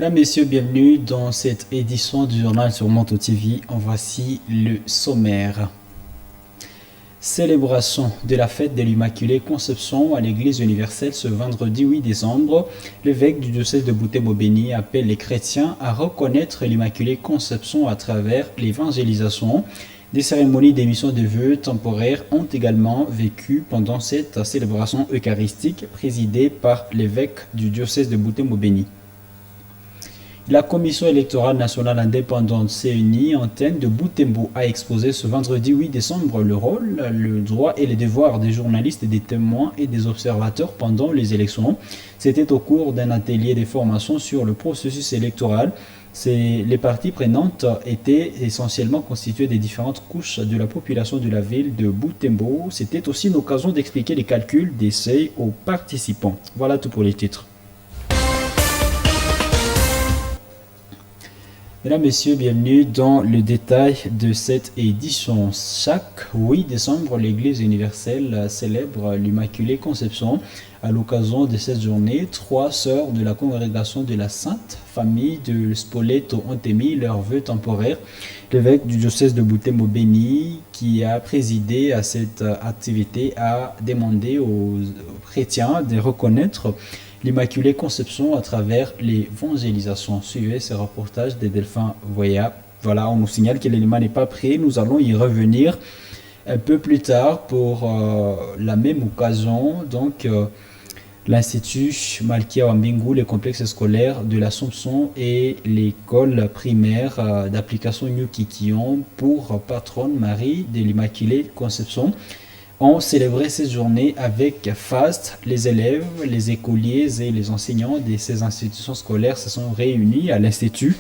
Mesdames, Messieurs, bienvenue dans cette édition du journal sur Monto TV. En voici le sommaire. Célébration de la fête de l'Immaculée Conception à l'Église universelle ce vendredi 8 décembre. L'évêque du diocèse de Butembo-Beni appelle les chrétiens à reconnaître l'Immaculée Conception à travers l'évangélisation. Des cérémonies d'émission de vœux temporaires ont également vécu pendant cette célébration eucharistique présidée par l'évêque du diocèse de Butembo-Beni. La Commission électorale nationale indépendante CENI, antenne de Butembo, a exposé ce vendredi 8 décembre le rôle, le droit et les devoirs des journalistes, des témoins et des observateurs pendant les élections. C'était au cours d'un atelier de formation sur le processus électoral. Les parties prenantes étaient essentiellement constituées des différentes couches de la population de la ville de Butembo. C'était aussi une occasion d'expliquer les calculs des seuils aux participants. Voilà tout pour les titres. Mesdames, Messieurs, bienvenue dans le détail de cette édition. Chaque 8 décembre, l'Église universelle célèbre l'Immaculée Conception. À l'occasion de cette journée, 3 sœurs de la congrégation de la Sainte Famille de Spoleto ont émis leurs vœux temporaires. L'évêque du diocèse de Butembo-Beni, qui a présidé à cette activité, a demandé aux chrétiens de reconnaître l'Immaculée Conception à travers l'évangélisation. Suivez ce reportage de Delphin Voya. Voilà, on nous signale que l'élément n'est pas prêt. Nous allons y revenir un peu plus tard pour la même occasion. Donc, l'Institut Malkia Wambingu, le complexe scolaire de l'Assomption et l'école primaire d'application New Kikion pour patronne Marie de l'Immaculée Conception ont célébré cette journée avec faste. Les élèves, les écoliers et les enseignants de ces institutions scolaires se sont réunis à l'Institut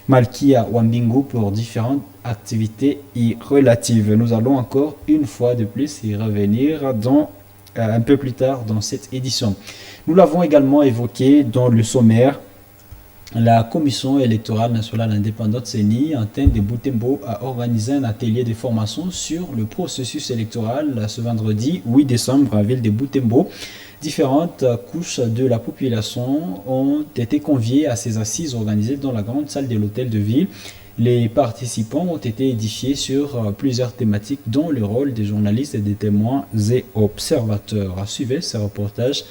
Malkia Wambingu pour différentes activités y relatives. Nous allons encore une fois de plus y revenir un peu plus tard dans cette édition. Nous l'avons également évoqué dans le sommaire. La Commission électorale nationale indépendante CENI, antenne de Butembo, a organisé un atelier de formation sur le processus électoral ce vendredi 8 décembre à la ville de Butembo. Différentes couches de la population ont été conviées à ces assises organisées dans la grande salle de l'hôtel de ville. Les participants ont été édifiés sur plusieurs thématiques, dont le rôle des journalistes et des témoins et observateurs. Suivez ce reportage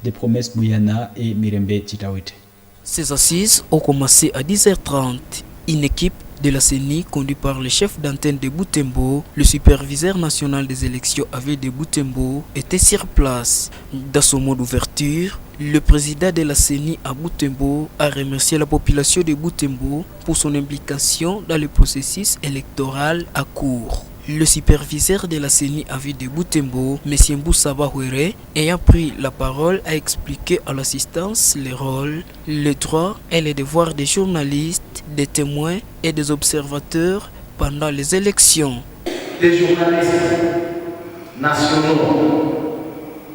des Promesses Bouyana et Mirembe Titawite. Ces assises ont commencé à 10h30. Une équipe de la CENI conduite par le chef d'antenne de Butembo, le superviseur national des élections AV de Butembo, était sur place. Dans son mot d'ouverture, le président de la CENI à Butembo a remercié la population de Butembo pour son implication dans le processus électoral à cours. Le superviseur de la CENI AV de Butembo, M. Mboussaba Houere, ayant pris la parole, a expliqué à l'assistance les rôles, les droits et les devoirs des journalistes, des témoins et des observateurs pendant les élections. Des journalistes nationaux.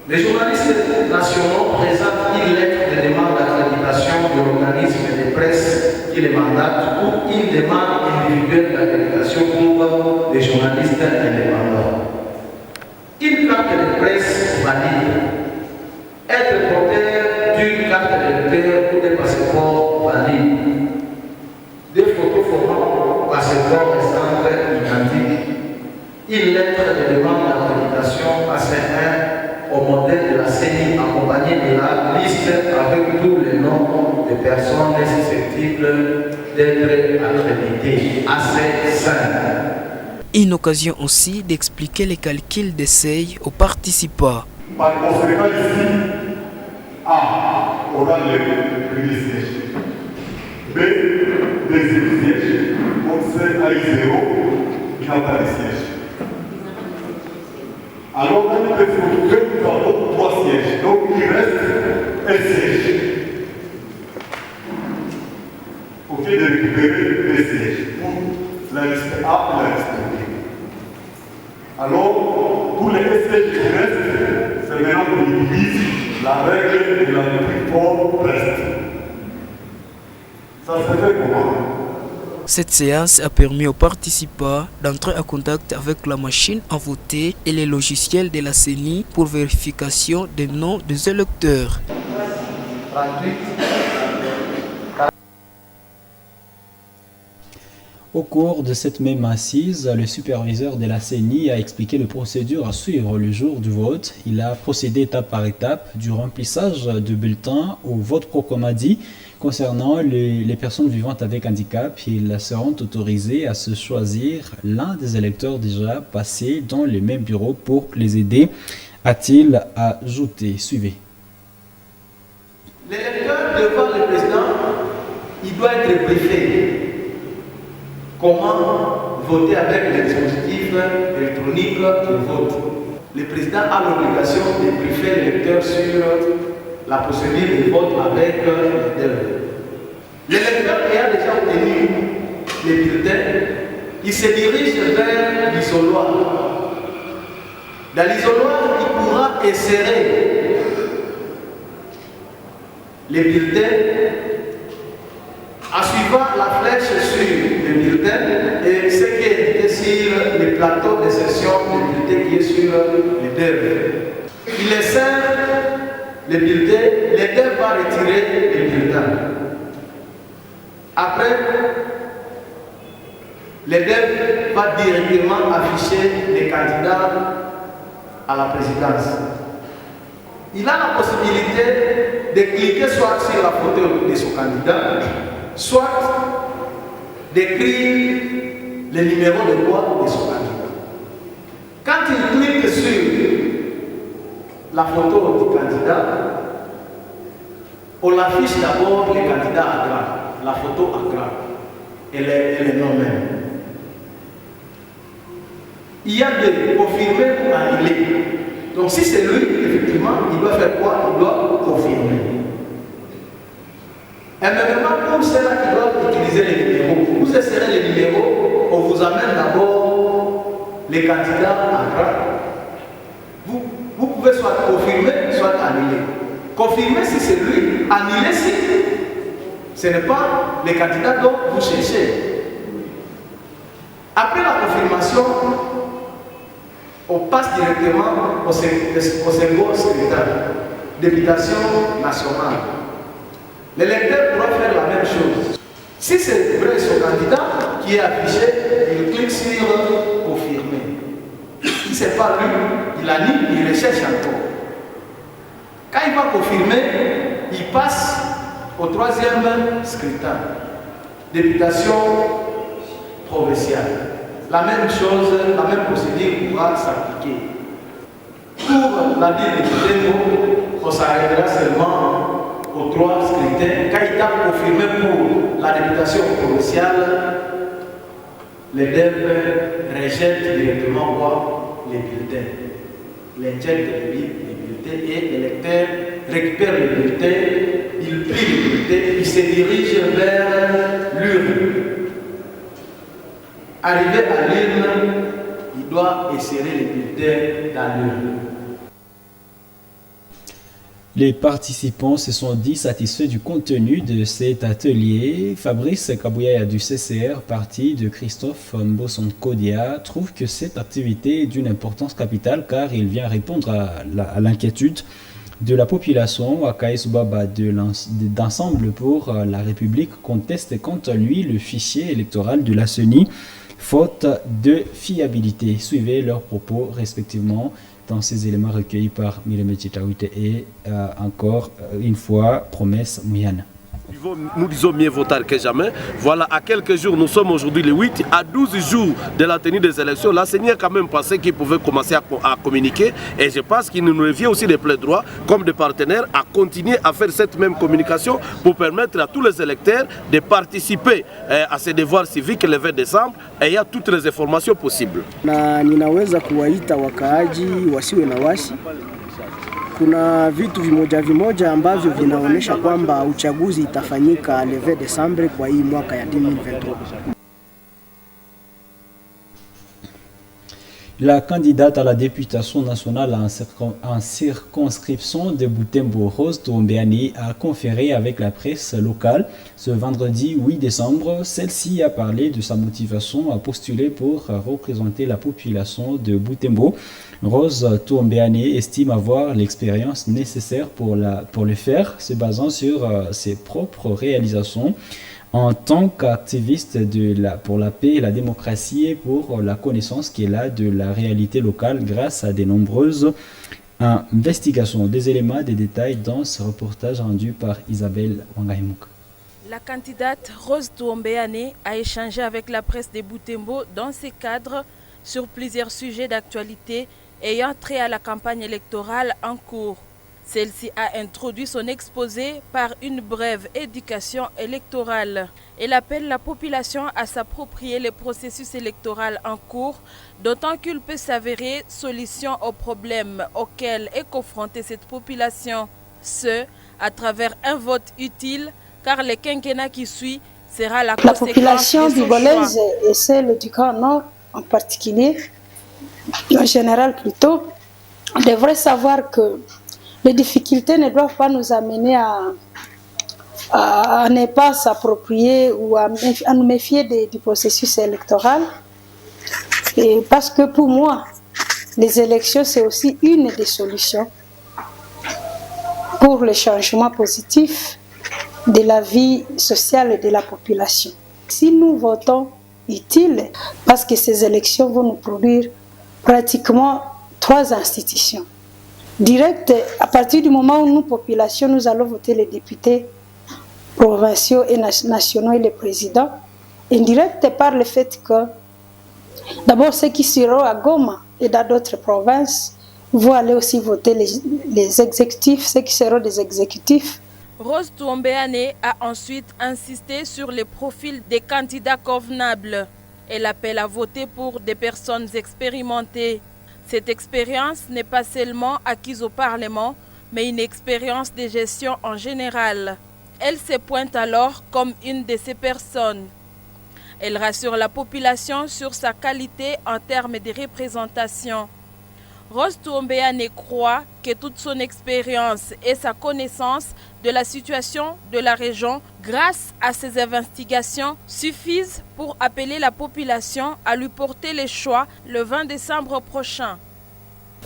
Les journalistes nationaux présentent une lettre de demande d'accréditation de l'organisme de presse qui les mandate ou une demande individuelle d'accréditation pour les journalistes indépendants. Une carte de presse valide, être porteur d'une carte de lecteur ou de passeport valide, des photos formant passeport et centre identique, une lettre de demande d'accréditation à C1 au modèle de la CENI accompagnée de la liste avec tous les noms de personnes susceptibles d'être accréditées à C5. Une occasion aussi d'expliquer les calculs des seuils aux participants. Par conséquent, ici, A aura le premier siège, B, deuxième siège, donc C a eu 0, il n'a pas de siège. Alors, on peut se retrouver, nous avons 3 sièges, donc il reste un siège. Ok, de récupérer les sièges pour la liste A et la liste B. Alors, pour les sièges qui restent, c'est maintenant qu'on utilise la règle de la plus forte reste. Ça se fait comment? Cette séance a permis aux participants d'entrer en contact avec la machine à voter et les logiciels de la CENI pour vérification des noms des électeurs. Au cours de cette même assise, le superviseur de la CENI a expliqué les procédures à suivre le jour du vote. Il a procédé étape par étape du remplissage de bulletins au vote proclamadi. Concernant les personnes vivantes avec handicap, ils seront autorisés à se choisir l'un des électeurs déjà passés dans les mêmes bureaux pour les aider, a-t-il ajouté. Suivez. L'électeur devant le président, il doit être briefé. Comment voter avec les dispositifs électroniques de vote. Le président a l'obligation de briefer l'électeur sur la procédure de vote avec l'électeur. L'électeur ayant déjà obtenu les bulletins, il se dirige vers l'isoloir. Dans l'isoloir, il pourra insérer les bulletins en suivant la flèche sur le bulletin et ce qui est indiqué sur le plateau de session du bulletin qui est sur les deux. Il insère le bulletin, les deux va retirer le bulletin. Après, les deux va directement afficher les candidats à la présidence. Il a la possibilité de cliquer soit sur la photo de son candidat, soit d'écrire le numéro de voix de son candidat. Quand il clique sur la photo du candidat, on affiche d'abord le candidat à grand, la photo à grand et le nom même. Il y a de confirmer ou annuler. Donc si c'est lui, effectivement, il doit faire quoi? Il doit confirmer. Et maintenant, pour ceux-là qui doivent utiliser les numéros, vous insérez les numéros, on vous amène d'abord les candidats à grand. Vous pouvez soit confirmer, soit annuler. Confirmer si c'est lui, annuler si ce n'est pas les candidats dont vous cherchez. Après la confirmation, on passe directement au second scrutin d'habitation nationale. L'électeur pourra faire la même chose. Si c'est vrai son candidat qui est affiché, il clique sur confirmer. Si ce n'est pas lui, il annule, il recherche encore. Quand il va confirmer, il passe au troisième scrutin d'habitation provinciale. La même chose, la même procédure pourra s'appliquer. Pour la ville de Butembo, on s'arrêtera seulement aux trois scrutins. Quand il a confirmé pour la députation provinciale, les DEP rejettent directement quoi? Les bulletins. L'injecte les bulletins et l'électeur récupère les bulletins, il plie les bulletins, il se dirige vers l'urne. Arrivé à l'urne, il doit insérer les bulletins dans l'urne. Les participants se sont dit satisfaits du contenu de cet atelier. Fabrice Kabouyaya du CCR, parti de Christophe Mbosson-Kodia, trouve que cette activité est d'une importance capitale car il vient répondre à l'inquiétude de la population. Akaïs Baba d'Ensemble pour la République conteste quant à lui le fichier électoral de la CENI, faute de fiabilité. Suivez leurs propos respectivement dans ces éléments recueillis par Mireme Chitawite et encore une fois, promesse Mouyane. Nous disons mieux vaut tard que jamais. Voilà, à quelques jours, nous sommes aujourd'hui le 8, à 12 jours de la tenue des élections. La CENI a quand même pensé qu'il pouvait commencer à communiquer et je pense qu'il nous revient aussi de plein droit, comme des partenaires, à continuer à faire cette même communication pour permettre à tous les électeurs de participer à ces devoirs civiques le 20 décembre et il y a toutes les informations possibles. Na ninaweza kuwaita wakaaji wasiwe na wasi. Kuna vitu vimoja ambavyo vinaonyesha kwamba uchaguzi itafanyika le 20 Desembre kwa hii mwaka ya 2023. La candidate à la députation nationale en circonscription de Butembo, Rose Tuombeani, a conféré avec la presse locale ce vendredi 8 décembre. Celle-ci a parlé de sa motivation à postuler pour représenter la population de Butembo. Rose Tuombeani estime avoir l'expérience nécessaire pour le faire, se basant sur ses propres réalisations. en tant qu'activiste pour la paix et la démocratie et pour la connaissance qu'elle a de la réalité locale grâce à de nombreuses investigations. Des éléments, des détails dans ce reportage rendu par Isabelle Wangaimuk. La candidate Rose Tuombeane a échangé avec la presse de Butembo dans ces cadres sur plusieurs sujets d'actualité ayant trait à la campagne électorale en cours. Celle-ci a introduit son exposé par une brève éducation électorale. Elle appelle la population à s'approprier le processus électoral en cours, d'autant qu'il peut s'avérer solution aux problèmes auxquels est confrontée cette population. Ce, à travers un vote utile, car le quinquennat qui suit sera la conséquence population de son bigolaise choix. et celle du Grand Nord en particulier, en général plutôt, devrait savoir que les difficultés ne doivent pas nous amener à ne pas s'approprier ou à nous méfier du processus électoral. Et parce que pour moi, les élections, c'est aussi une des solutions pour le changement positif de la vie sociale de la population. Si nous votons utile, parce que ces élections vont nous produire pratiquement 3 institutions. Direct, à partir du moment où nous, population, nous allons voter les députés provinciaux et nationaux et les présidents, indirect par le fait que, d'abord, ceux qui seront à Goma et dans d'autres provinces vont aller aussi voter les exécutifs, ceux qui seront des exécutifs. Rose Tuombeane a ensuite insisté sur les profils des candidats convenables. Elle appelle à voter pour des personnes expérimentées. Cette expérience n'est pas seulement acquise au Parlement, mais une expérience de gestion en général. Elle se pointe alors comme une de ces personnes. Elle rassure la population sur sa qualité en termes de représentation. Rose Tuombeane croit que toute son expérience et sa connaissance de la situation de la région grâce à ses investigations suffisent pour appeler la population à lui porter les choix le 20 décembre prochain.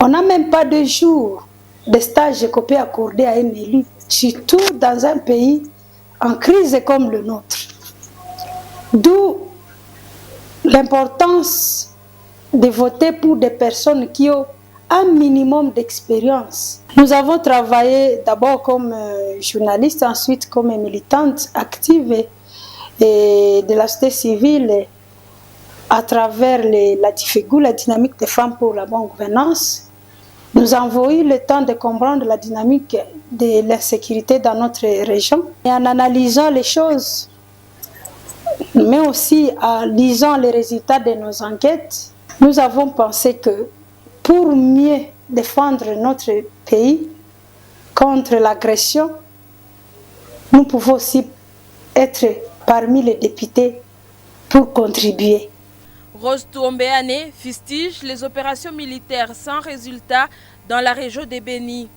On n'a même pas 2 jours de stage qu'on peut accorder à un élu, surtout dans un pays en crise comme le nôtre. D'où l'importance de voter pour des personnes qui ont un minimum d'expérience. Nous avons travaillé d'abord comme journaliste, ensuite comme militante active et de la société civile à travers la DIFEGU, la dynamique des femmes pour la bonne gouvernance. Nous avons eu le temps de comprendre la dynamique de l'insécurité dans notre région et en analysant les choses, mais aussi en lisant les résultats de nos enquêtes, nous avons pensé que pour mieux défendre notre pays contre l'agression, nous pouvons aussi être parmi les députés pour contribuer. Rose Tuombeane fustige les opérations militaires sans résultat dans la région de Béni.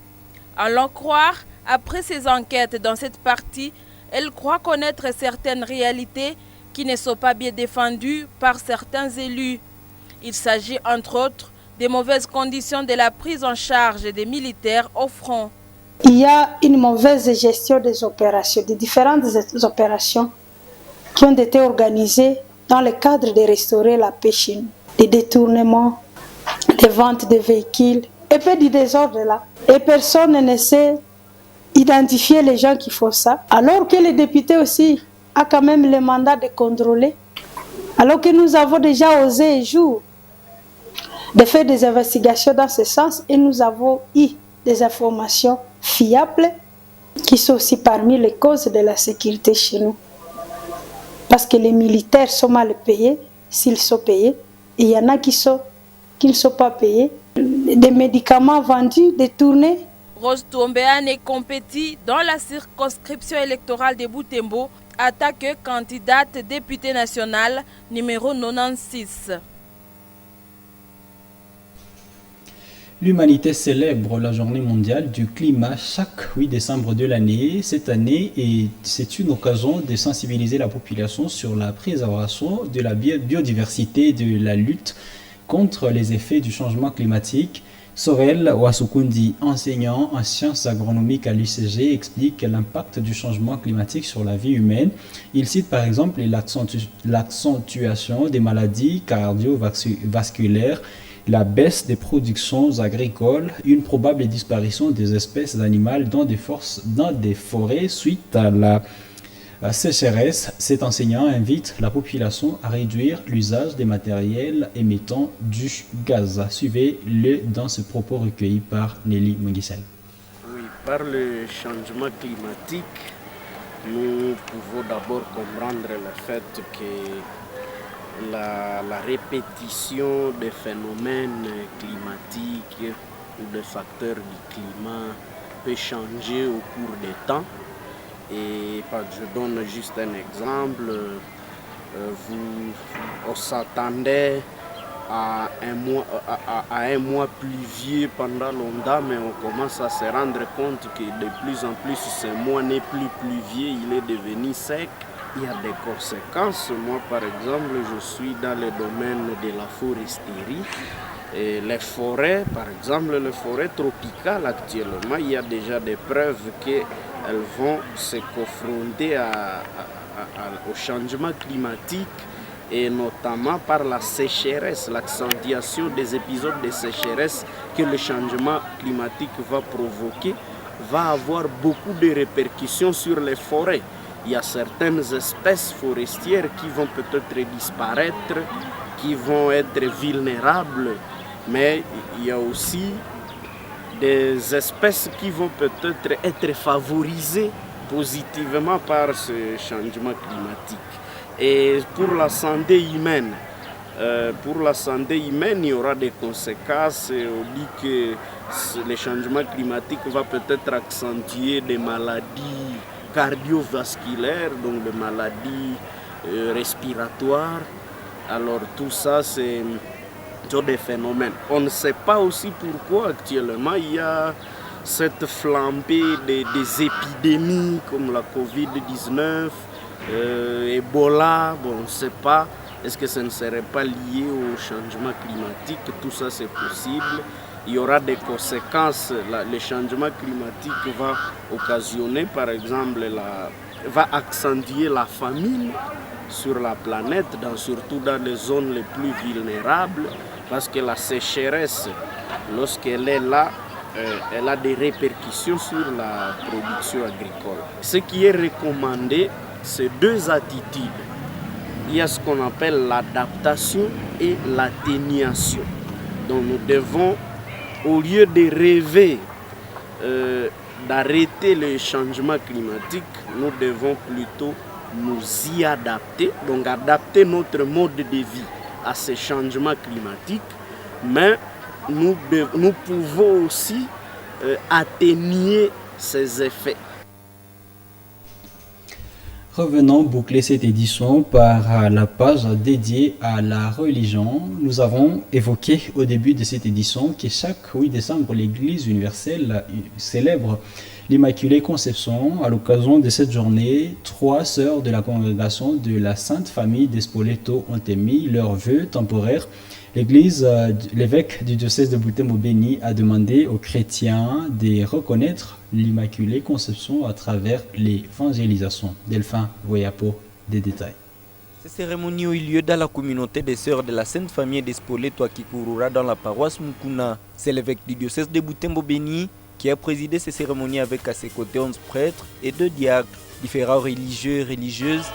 À l'en croire, après ses enquêtes dans cette partie, elle croit connaître certaines réalités qui ne sont pas bien défendues par certains élus. Il s'agit entre autres des mauvaises conditions de la prise en charge des militaires au front. Il y a une mauvaise gestion des opérations, des différentes opérations qui ont été organisées dans le cadre de restaurer la paix chez nous. Des détournements, des ventes de véhicules, et puis du désordre là. Et personne ne sait identifier les gens qui font ça, alors que les députés aussi ont quand même le mandat de contrôler. Alors que nous avons déjà osé un jour de faire des investigations dans ce sens et nous avons eu des informations fiables qui sont aussi parmi les causes de la sécurité chez nous. Parce que les militaires sont mal payés, s'ils sont payés, et il y en a qui ne sont pas payés. Des médicaments vendus, détournés. Rose Tuombeane compétit dans la circonscription électorale de Butembo en tant que candidate députée nationale numéro 96. L'humanité célèbre la journée mondiale du climat chaque 8 décembre de l'année. Cette année, et c'est une occasion de sensibiliser la population sur la préservation de la biodiversité et de la lutte contre les effets du changement climatique. Sorel Wasukundi, enseignant en sciences agronomiques à l'UCG, explique l'impact du changement climatique sur la vie humaine. Il cite par exemple l'accentuation des maladies cardiovasculaires, la baisse des productions agricoles, une probable disparition des espèces animales dans des forêts suite à la sécheresse. Cet enseignant invite la population à réduire l'usage des matériels émettant du gaz. Suivez-le dans ce propos recueilli par Nelly Mungisel. Oui, par le changement climatique, nous pouvons d'abord comprendre le fait que la répétition des phénomènes climatiques ou des facteurs du climat peut changer au cours des temps. Et je donne juste un exemple. On s'attendait à un mois pluvieux pendant longtemps, mais on commence à se rendre compte que de plus en plus ce mois n'est plus pluvieux, il est devenu sec. Il y a des conséquences. Moi, par exemple, je suis dans le domaine de la foresterie. Et les forêts, par exemple, les forêts tropicales actuellement, il y a déjà des preuves qu'elles vont se confronter au changement climatique et notamment par la sécheresse, l'accentuation des épisodes de sécheresse que le changement climatique va provoquer, va avoir beaucoup de répercussions sur les forêts. Il y a certaines espèces forestières qui vont peut-être disparaître, qui vont être vulnérables, mais il y a aussi des espèces qui vont peut-être être favorisées positivement par ce changement climatique. Et pour la santé humaine, il y aura des conséquences. On dit que le changement climatique va peut-être accentuer des maladies cardiovasculaires, donc des maladies respiratoires. Alors tout ça, c'est des phénomènes. On ne sait pas aussi pourquoi actuellement il y a cette flambée des épidémies comme la Covid-19, Ebola, on ne sait pas. Est-ce que ça ne serait pas lié au changement climatique? Tout ça c'est possible. Il y aura des conséquences. Le changement climatique va occasionner, par exemple, va accentuer la famine sur la planète, surtout dans les zones les plus vulnérables, parce que la sécheresse, lorsqu'elle est là, elle a des répercussions sur la production agricole. Ce qui est recommandé, c'est deux attitudes. Il y a ce qu'on appelle l'adaptation et l'atténuation. Donc nous devons, au lieu de rêver d'arrêter le changement climatique, nous devons plutôt nous y adapter, donc adapter notre mode de vie à ces changements climatiques, mais nous pouvons aussi atténuer ces effets. Revenons boucler cette édition par la page dédiée à la religion. Nous avons évoqué au début de cette édition que chaque 8 décembre, l'Église universelle célèbre l'Immaculée Conception. À l'occasion de cette journée, 3 sœurs de la congrégation de la Sainte Famille des Spoleto ont émis leurs vœux temporaires. L'évêque du diocèse de Butembo-Beni a demandé aux chrétiens de reconnaître l'Immaculée Conception à travers l'évangélisation. Delphin Voyapo, des détails. Cette cérémonie a eu lieu dans la communauté des sœurs de la Sainte Famille des Spoleto à Kikurura dans la paroisse Mukuna. C'est l'évêque du diocèse de Butembo-Beni qui a présidé ces cérémonies avec à ses côtés 11 prêtres et 2 diacres. Différents religieux et religieuses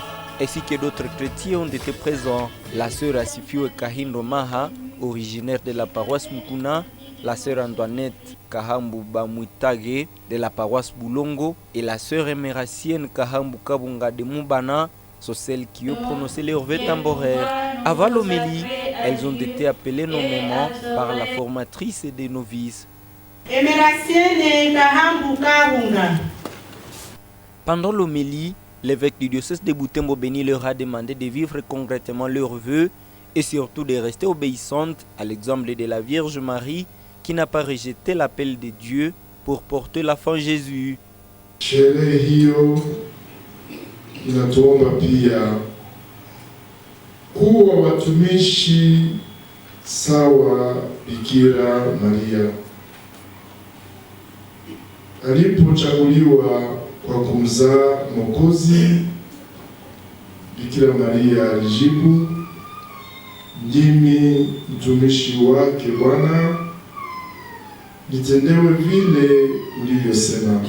ainsi que d'autres chrétiens ont été présents. La sœur Asifiwe Kahindo Maha, originaire de la paroisse Mukuna, la sœur Antoinette Kahambu Bamuitage de la paroisse Boulongo et la sœur éméracienne Kahambu Kabunga de Mubana sont celles qui ont prononcé leurs vœux temporaires. Avant l'homélie, elles ont été appelées nommément par la formatrice des novices. Pendant l'homélie, l'évêque du diocèse de Butembo-Beni leur a demandé de vivre concrètement leurs vœux et surtout de rester obéissantes à l'exemple de la Vierge Marie qui n'a pas rejeté l'appel de Dieu pour porter l'enfant Jésus. Sherehe hiyo inatuomba pia kuwa watumishi sawa Bikira Maria alipochaguliwa kwa kumzaa Mwokozi, Bikira Maria alijibu, ndimi mtumishi wake Bwana, nitendewe vile ulivyosema.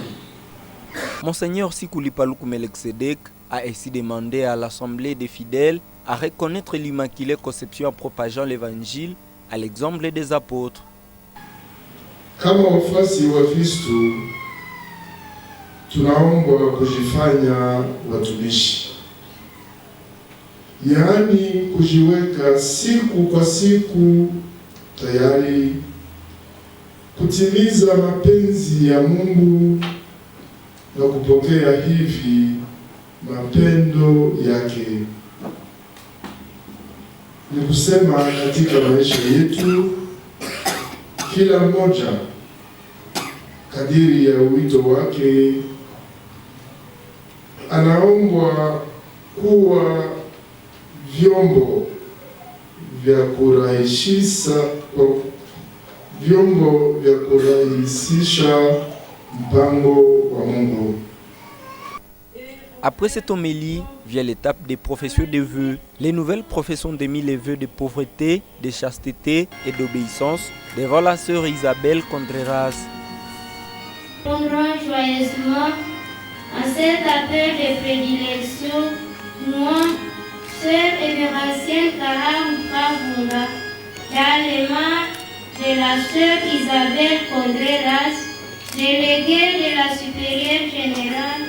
Monseigneur Sikuli Paluku Melkisedek a ainsi demandé à l'Assemblée des fidèles à reconnaître l'Immaculée Conception en propageant l'Évangile à l'exemple des apôtres. Kama wafuasi wa Kristo tunaombwa kujifanya watumishi, yaani kujiweka siku kwa siku tayari kutimiza mapenzi ya Mungu na kupokea hivi mapendo yake. Ni kusema katika maisha yetu kila mmoja kadiri ya wito wake anaombwa kuwa vyombo vya kurahisisha mpango wa Mungu. Après cette homélie, vient l'étape des professions de vœux. Les nouvelles professions démient les vœux de pauvreté, de chasteté et d'obéissance devant la sœur Isabelle Contreras. Honorons joyeusement à cet appel de prédilection, moi, sœur Émeracienne Karam Kavunga, dans les mains de la sœur Isabelle Contreras, déléguée de la supérieure générale,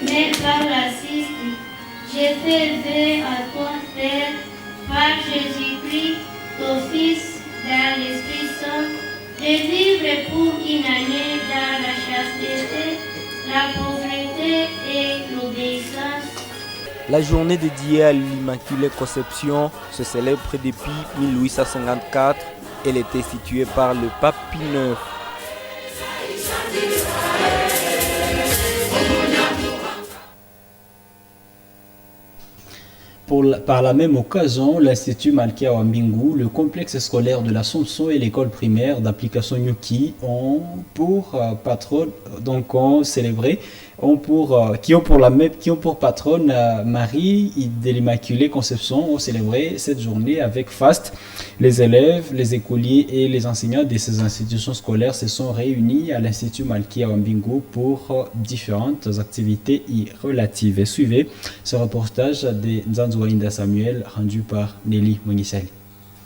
mais par l'assiste, j'ai fait vœu à toi, Père, par Jésus-Christ, ton Fils, dans l'Esprit Saint, de vivre pour une année dans la chasteté, la pauvreté et l'obéissance. La journée dédiée à l'Immaculée Conception se célèbre depuis 1854. Elle était instituée par le pape Pie IX. Par la même occasion, l'Institut Malkia Wambingu, le complexe scolaire de l'Assomption et l'école primaire d'application Nyuki ont pour patronne, donc ont célébré, qui ont pour patronne Marie de l'Immaculée Conception, ont célébré cette journée avec faste. Les élèves, les écoliers et les enseignants de ces institutions scolaires se sont réunis à l'Institut Malkia Wambingu pour différentes activités y relatives. Et suivez ce reportage de Nzanzouaïnda Samuel rendu par Nelly Monisel.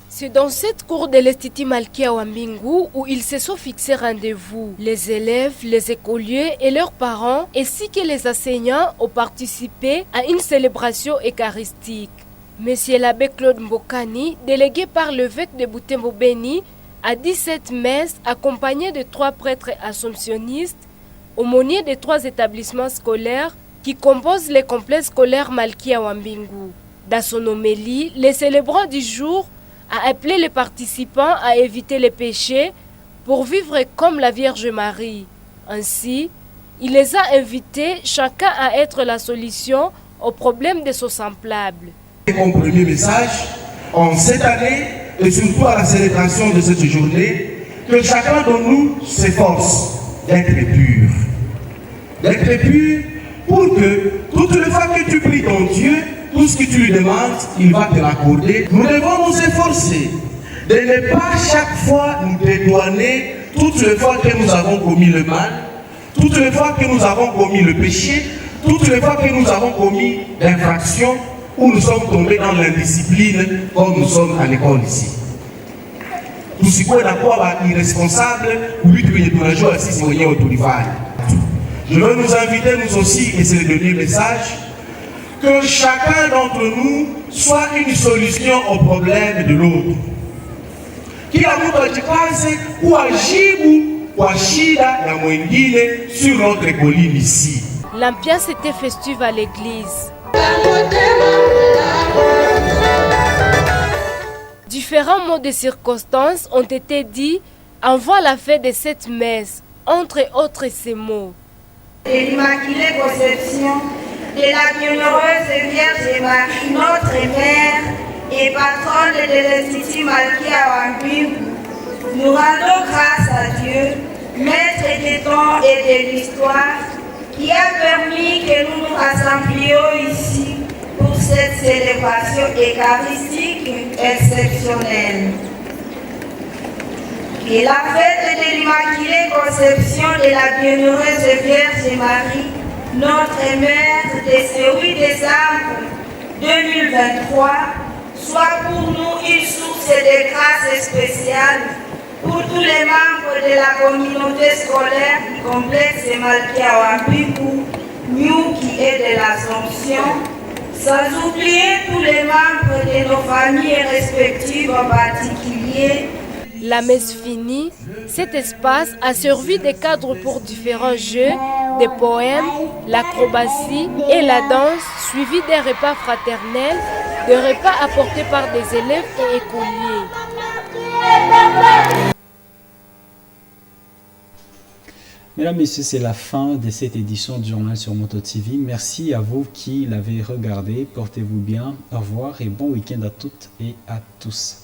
C'est dans cette cour de l'Institut Malkia Wambingu où ils se sont fixés rendez-vous. Les élèves, les écoliers et leurs parents, ainsi que les enseignants, ont participé à une célébration eucharistique. Monsieur l'abbé Claude Mbokani, délégué par l'évêque de Butembo Beni, a dit cette messe accompagnée de 3 prêtres assomptionnistes, aumôniers de 3 établissements scolaires qui composent le complexe scolaire Malkia Wambingu. Dans son homélie, les célébrants du jour a appelé les participants à éviter les péchés pour vivre comme la Vierge Marie. Ainsi, il les a invités chacun à être la solution aux problèmes de son semblable. Mon premier message en cette année et surtout à la célébration de cette journée, que chacun de nous s'efforce d'être pur. D'être pur pour que toutes les fois que tu pries ton Dieu, tout ce que tu lui demandes, il va te l'accorder. Nous devons nous efforcer de ne pas chaque fois nous dédouaner toutes les fois que nous avons commis le mal, toutes les fois que nous avons commis le péché, toutes les fois que nous avons commis l'infraction où nous sommes tombés dans l'indiscipline comme nous sommes à l'école ici. Tout ce qui est d'accord irresponsable, lui tu es pour la joie si c'est au Toulifal. Je veux nous inviter nous aussi, et c'est le dernier message, que chacun d'entre nous soit une solution au problème de l'autre. Kila mtu ajikaze kuwa jibu kwa shida ya mwingine sur notre colline ici. L'ambiance était festive à l'église. Différents mots de circonstances ont été dits avant la fin de cette messe, entre autres ces mots. Et l'Immaculée Conception de la bienheureuse Vierge Marie, notre Mère et patronne de l'Institut Malkia Wambingu, nous rendons grâce à Dieu, Maître du temps et de l'histoire qui a permis que nous nous rassemblions ici pour cette célébration eucharistique exceptionnelle. Et la fête de l'Immaculée Conception de la Bienheureuse Vierge Marie, notre Mère, de ce 8 décembre 2023, soit pour nous une source de grâce spéciale pour tous les membres de la communauté scolaire du complexe Malkia Wambiku, nous qui est de l'Assomption, sans oublier tous les membres de nos familles respectives en particulier. La messe finie, cet espace a servi de cadre pour différents jeux, des poèmes, l'acrobatie et la danse, suivis des repas fraternels, des repas apportés par des élèves et écoliers. Mesdames et messieurs, c'est la fin de cette édition du journal sur Moto TV. Merci à vous qui l'avez regardé. Portez-vous bien. Au revoir et bon week-end à toutes et à tous.